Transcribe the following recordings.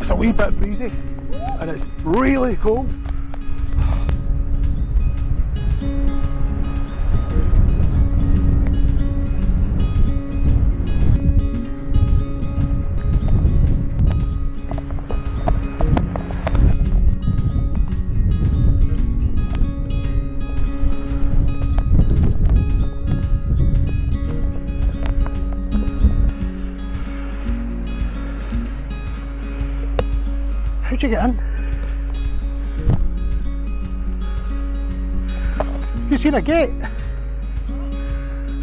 It's a wee bit breezy and it's really cold. How'd you get in? Have you seen a gate?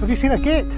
Have you seen a gate?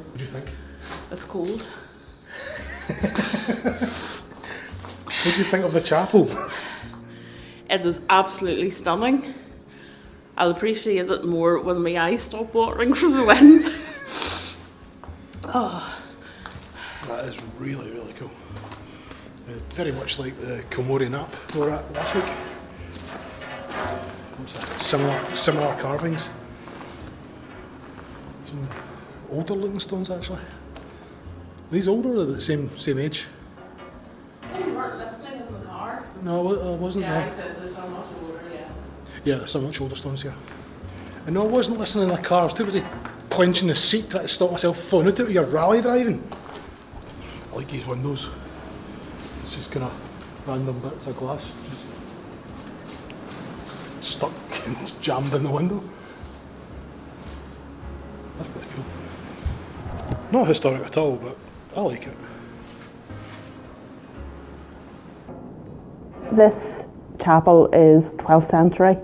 What do you think? It's cold. What do you think of the chapel? It is absolutely stunning. I'll appreciate it more when my eyes stop watering from the wind. Oh. That is really, really cool. Very much like the Kilmore Nap we were at last week. Similar carvings. Some older looking stones actually. Are these older or are they the same age? You weren't listening in the car? No, I wasn't. Yeah, No. I said there's so much older, yes. Yeah, there's some much older stones, yeah. And no, I wasn't listening in the car, I was too busy clenching the seat trying to stop myself falling out of your rally driving. I like these windows. It's just kind of random bits of glass just stuck and jammed in the window. That's pretty cool. Not historic at all, but I like it. This chapel is 12th century,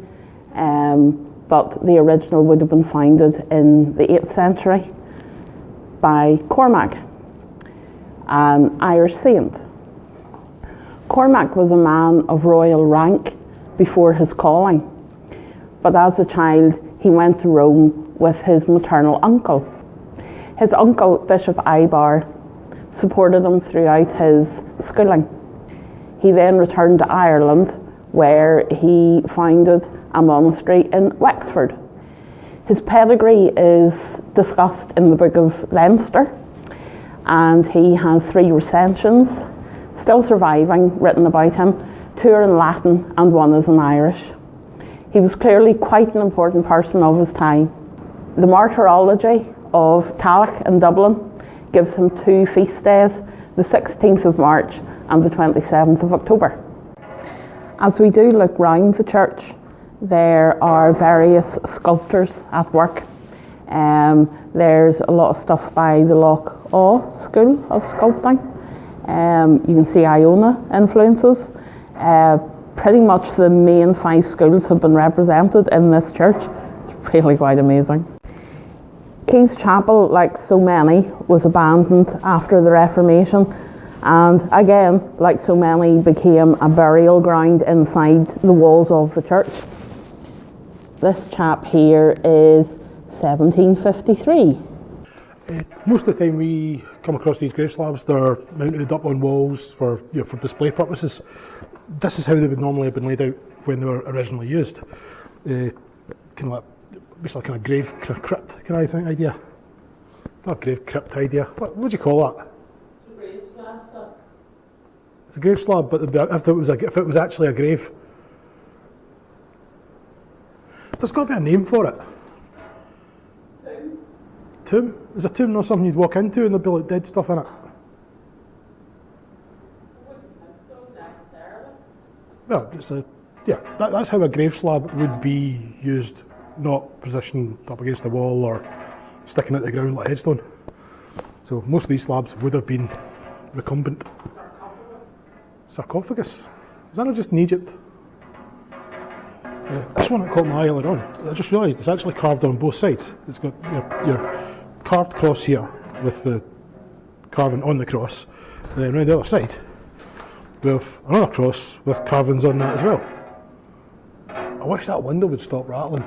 but the original would have been founded in the 8th century by Cormac, an Irish saint. Cormac was a man of royal rank before his calling, but as a child he went to Rome with his maternal uncle. His uncle, Bishop Ibar, supported him throughout his schooling. He then returned to Ireland, where he founded a monastery in Wexford. His pedigree is discussed in the Book of Leinster, and he has 3 recensions still surviving, written about him. 2 are in Latin and 1 is in Irish. He was clearly quite an important person of his time. The martyrology of Tallaght in Dublin gives him 2 feast days, the 16th of March and the 27th of October. As we do look round the church, there are various sculptors at work. There's a lot of stuff by the Loch Awe School of Sculpting. You can see Iona influences. Pretty much the main 5 schools have been represented in this church. It's really quite amazing. Keills Chapel, like so many, was abandoned after the Reformation, and again, like so many, became a burial ground inside the walls of the church. This chap here is 1753. Most of the time we come across these grave slabs, they're mounted up on walls for for display purposes. This is how they would normally have been laid out when they were originally used. Kind of like, basically kind of grave crypt kind of idea. Not a grave crypt idea. What do you call that? It's a grave slab stuff. It's a grave slab, but if it was actually a grave, there's got to be a name for it. Tomb? Is a tomb not something you'd walk into and there'd be like dead stuff in it? Well, that's how a grave slab would be used, not positioned up against the wall or sticking out the ground like a headstone. So most of these slabs would have been recumbent. Sarcophagus? Is that not just in Egypt? This one that caught my eye earlier on, I just realised it's actually carved on both sides. It's got your carved cross here with the carving on the cross, and then around the other side we have another cross with carvings on that as well. I wish that window would stop rattling.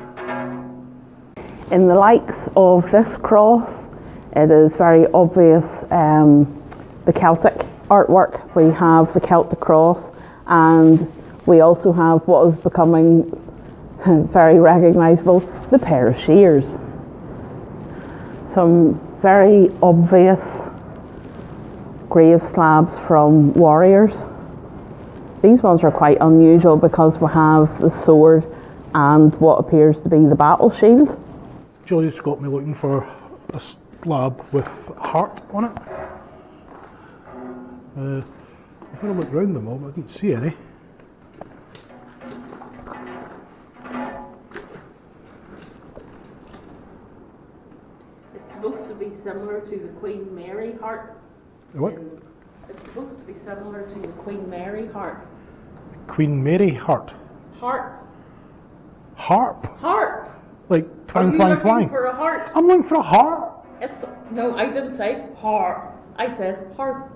In the likes of this cross, it is very obvious the Celtic artwork. We have the Celtic cross, and we also have what is becoming very recognisable, the pair of shears. Some very obvious grave slabs from warriors. These ones are quite unusual because we have the sword and what appears to be the battle shield. Julia's got me looking for a slab with a heart on it. I've had a look round them all, but I didn't see any. It's supposed to be similar to the Queen Mary heart. What? It's supposed to be similar to the Queen Mary heart. Queen Mary heart. Heart. Harp? Heart. Like twang, Are you twang, looking twang. for a heart? I'm looking for a heart No, I didn't say heart. I said heart.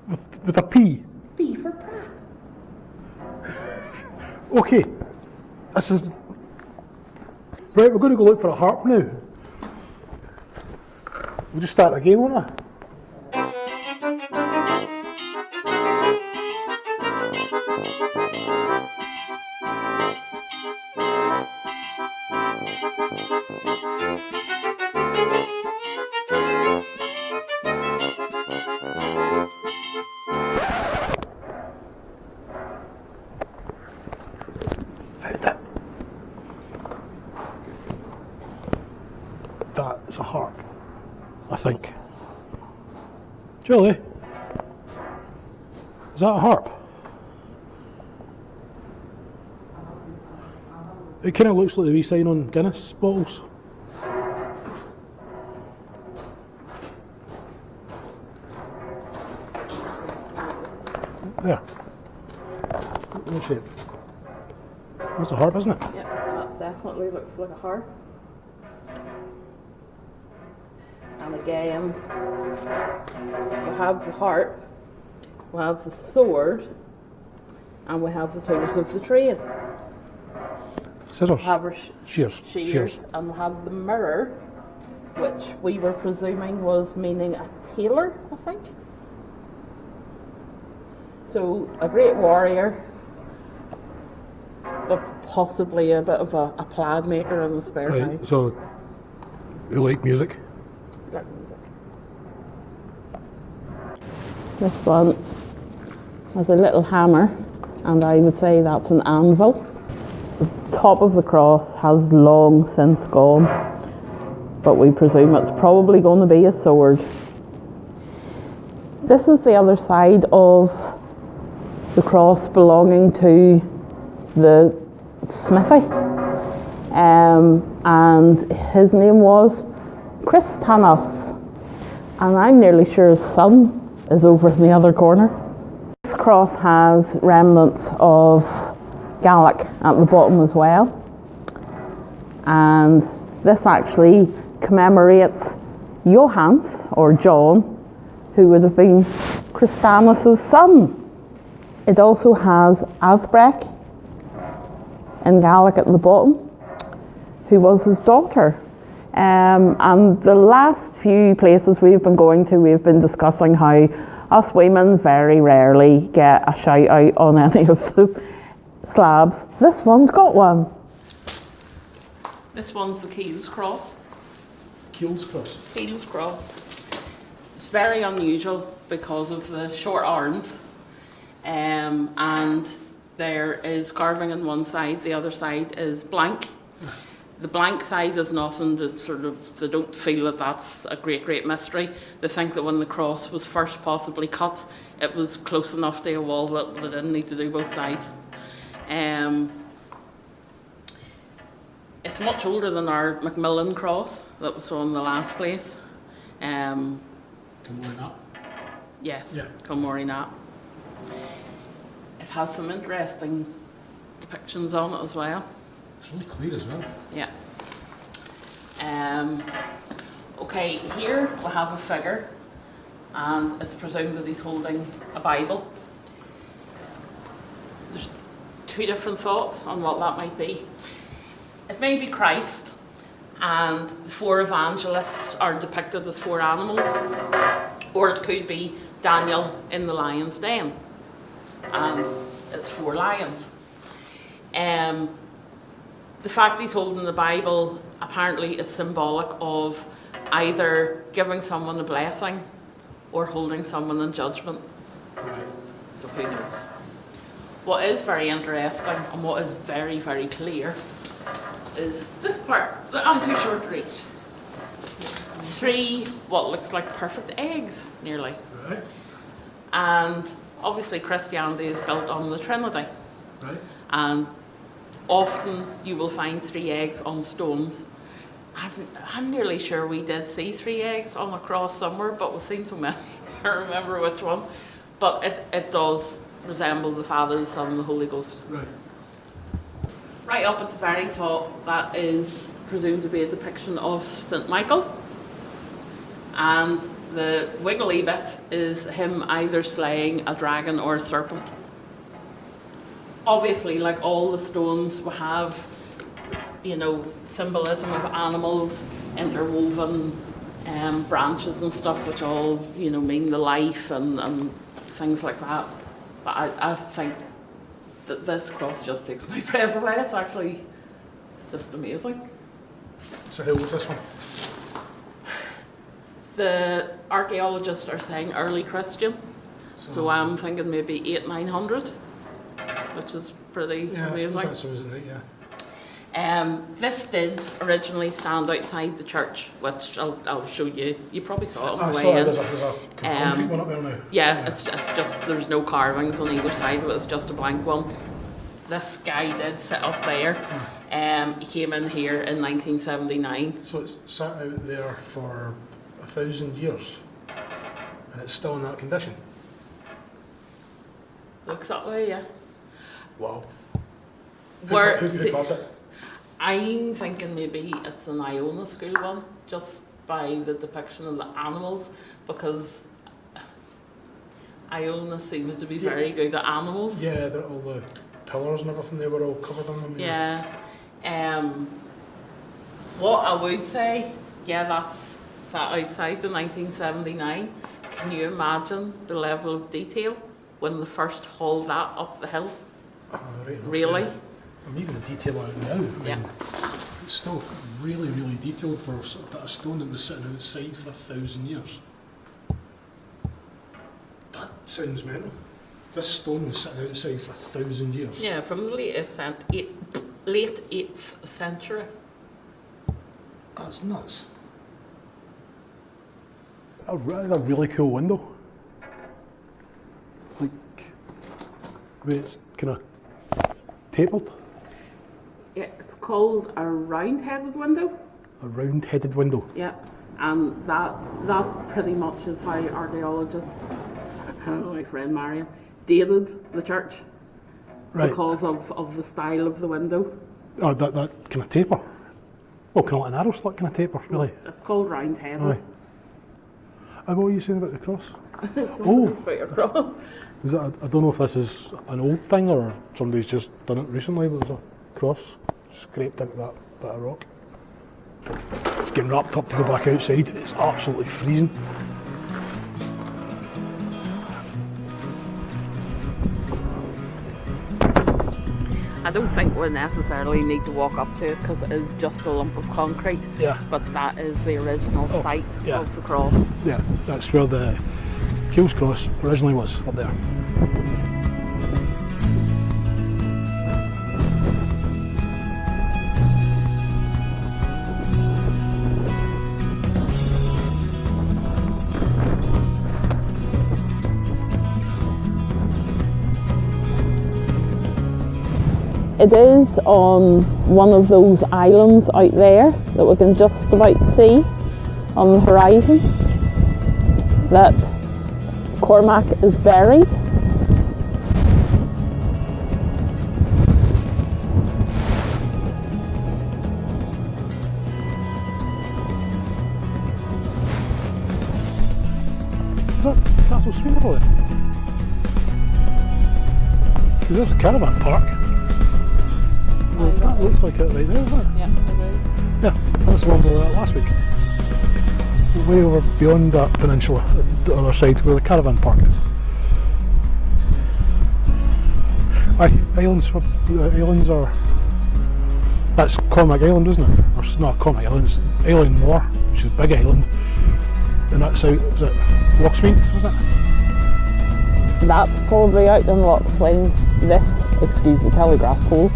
with a P. B for Pratt. Okay, this is right. We're going to go look for a harp now. We'll just start again, won't I? Found it. That's a harp, I think. Julie, is that a harp? It kind of looks like the wee sign on Guinness bottles. There. What shape? That's a harp, isn't it? Yep, that definitely looks like a harp. And again, we have the harp, we have the sword, and we have the tools of the trade. Scissors. We have our Shears. shears, and we have the mirror, which we were presuming was meaning a tailor, I think. So a great warrior, but possibly a bit of a plaid maker in the spare time. Right, so you like music? Like music. This one has a little hammer, and I would say that's an anvil. The top of the cross has long since gone, but we presume it's probably going to be a sword. This is the other side of the cross belonging to the smithy, and his name was Christanos, and I'm nearly sure his son is over in the other corner. This cross has remnants of Gaelic at the bottom as well, and this actually commemorates Johans, or John, who would have been Christanos' son. It also has Athbrek in Gaelic at the bottom, who was his daughter. And the last few places we've been going to, we've been discussing how us women very rarely get a shout out on any of the slabs. This one's got one. This one's the Keills cross. Keills cross. Keills cross. It's very unusual because of the short arms, and there is carving on one side, the other side is blank. The blank side is nothing to they don't feel that that's a great mystery. They think that when the cross was first possibly cut, it was close enough to a wall that they didn't need to do both sides. It's much older than our Macmillan cross that was on the last place. Yes, Yeah. Kilmorey Nat. If has some interesting depictions on it as well. It's really clear as well. Yeah. Okay, here we have a figure, and it's presumed that he's holding a Bible. There's two different thoughts on what that might be. It may be Christ, and the four evangelists are depicted as four animals, or it could be Daniel in the lion's den, and it's four lions. The fact he's holding the Bible apparently is symbolic of either giving someone a blessing or holding someone in judgment. So who knows? What is very interesting and what is very, very clear is this part that I'm too short to reach. 3 what looks like perfect eggs, nearly. Right. And obviously Christianity is built on the Trinity. Right. And often you will find 3 eggs on stones. I'm nearly sure we did see 3 eggs on a cross somewhere, but we've seen so many, I don't remember which one. But it does resemble the Father, the Son, and the Holy Ghost. Right. Right up at the very top, that is presumed to be a depiction of St. Michael. And the wiggly bit is him either slaying a dragon or a serpent. Obviously, like all the stones, we have, symbolism of animals, interwoven branches and stuff, which all, mean the life and things like that. But I think that this cross just takes my breath away. It's actually just amazing. So who was this one? The archaeologists are saying early Christian, so I'm thinking maybe 800-900, which is pretty amazing. That sounds right, yeah. This did originally stand outside the church, which I'll show you. You probably saw it on the way saw in. There's a concrete one up there now. Yeah, it's just there's no carvings on either side, but it's just a blank one. This guy did sit up there. He came in here in 1979. So it's sat out there for 1,000 years, and it's still in that condition. Looks that way, yeah. Wow. Who Where could have caused it? I'm thinking maybe it's an Iona school one, just by the depiction of the animals, because Iona seems to be very good at animals. Yeah, all the pillars and everything, they were all covered in them. Yeah. What I would say, that's sat outside the 1979. Can you imagine the level of detail when they first hauled that up the hill? Right, Really? I'm even the detail on it now. It's still really, really detailed for a bit of stone that was sitting outside for 1,000 years. That sounds mental. This stone was sitting outside for 1,000 years. Yeah, from the late 8th century. That's nuts. A really cool window. Like, where it's kind of tapered. Yeah, it's called a round-headed window. A round-headed window. Yeah, and that pretty much is how archaeologists, my friend Marion, dated the church. Right. Because of the style of the window. Oh, that kind of taper. Well, kind of like an arrow slit kind of taper, really. It's called round-headed. Aye. And what were you saying about the cross? About your cross. Is it, I don't know if this is an old thing or somebody's just done it recently, but there's a cross scraped into that bit of rock. It's getting wrapped up to go back outside. It's absolutely freezing. I don't think we necessarily need to walk up to it because it is just a lump of concrete. Yeah. But that is the original site of the cross. Yeah, that's where the Keills cross originally was, up there. It is on one of those islands out there that we can just about see on the horizon that Cormac is buried. Is that Castle Swingle there? Is this a caravan park? Well, that looks like it right there, isn't it? Yeah, it is. Yeah, that's the one we were at last week. Way over beyond that peninsula, the other side where the caravan park is. Aye, islands are... That's Cormac Island, isn't it? Or it's not Cormac Island, it's Island Moor, which is a big island. And that's out, is it Lochsween, is it? That's probably out in Lochsween. This, excuse the telegraph pole,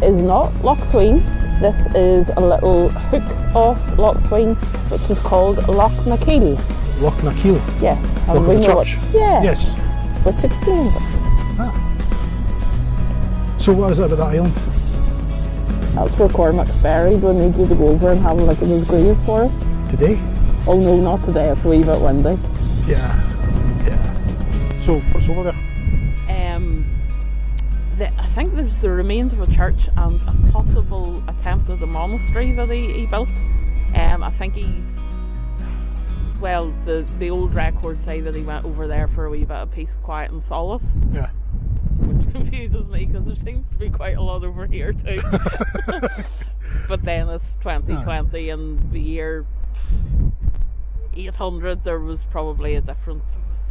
is not Lochsween. This is a little hook off Lochsween, which is called Keill. Keill? Yes. Loch the church? Yeah. Yes. Which explains it. Ah. So what is it about that island? That's where Cormac's buried. We need you to go over and have a look at his grave for us. Today? Oh no, not today. It's a wee bit windy. Yeah. So what's over there? I think there's the remains of a church and a possible attempt at a monastery that he built. I think the old records say that he went over there for a wee bit of peace, quiet and solace. Yeah. Which confuses me because there seems to be quite a lot over here too. But then it's 2020 and the year 800 there was probably a different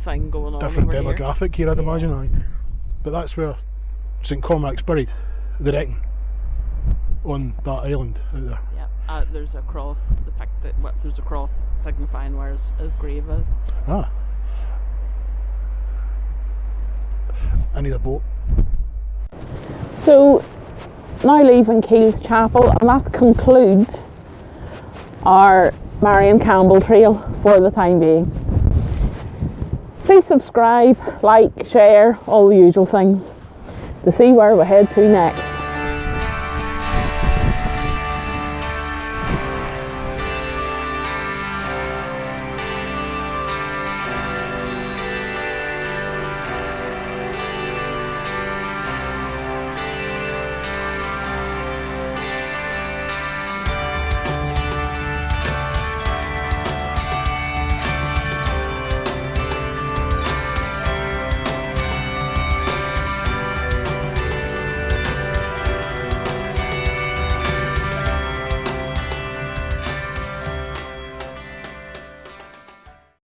thing going on. Different over demographic here, I'd imagine. Aye. But that's where St Cormac's buried, they reckon, on that island out there. Yeah, there's a cross depicted. Well, there's a cross signifying where his grave is. Ah. I need a boat. So now leaving Keills Chapel, and that concludes our Marion Campbell trail for the time being. Please subscribe, like, share, all the usual things to see where we head to next.